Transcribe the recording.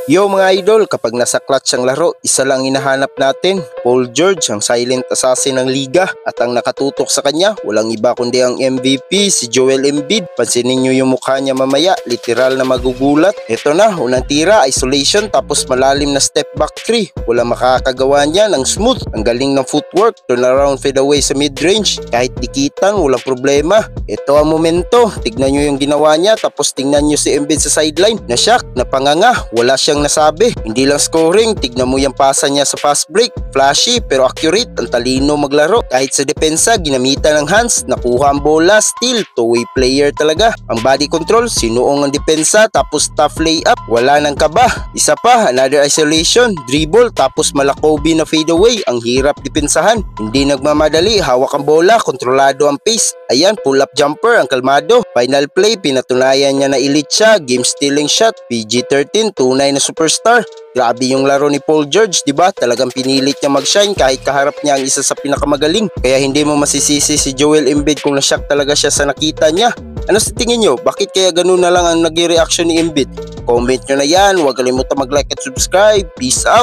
Yo mga idol, kapag nasa clutch ang laro, isa lang hinahanap natin, Paul George, ang silent assassin ng liga. At ang nakatutok sa kanya, walang iba kundi ang MVP, si Joel Embiid. Pansinin nyo yung mukha niya mamaya, literal na magugulat. Ito na, unang tira, isolation, tapos malalim na step back 3. Walang makakagawa niya ng smooth. Ang galing ng footwork, turnaround fadeaway sa mid-range. Kahit dikitan, walang problema. Ito ang momento, tignan nyo yung ginawa niya, tapos tingnan nyo si Embiid sa sideline. Na-shock, napanganga, wala siyang nasabi. Hindi lang scoring, tignan mo yung pasa niya sa fast break. Flashy pero accurate, ang talino maglaro. Kahit sa depensa, ginamitan ng hands, nakuha ang bola, still, two-way player talaga. Ang body control, sinuong ang depensa, tapos tough layup, wala nang kaba. Isa pa, another isolation, dribble, tapos malakobi na fadeaway. Ang hirap depensahan. Hindi nagmamadali, hawak ang bola, kontrolado ang pace. Ayan, pull-up jumper, ang kalmado. Final play, pinatunayan niya na elite siya. Game stealing shot, PG-13, tunay na superstar. Grabe yung laro ni Paul George, di ba? Talagang pinilit niya mag-shine kahit kaharap niya ang isa sa pinakamagaling. Kaya hindi mo masisisi si Joel Embiid kung na-shock talaga siya sa nakita niya. Ano sa tingin nyo? Bakit kaya ganun na lang ang nag-reaction ni Embiid? Comment nyo na yan. Huwag kalimutan mag-like at subscribe. Peace out!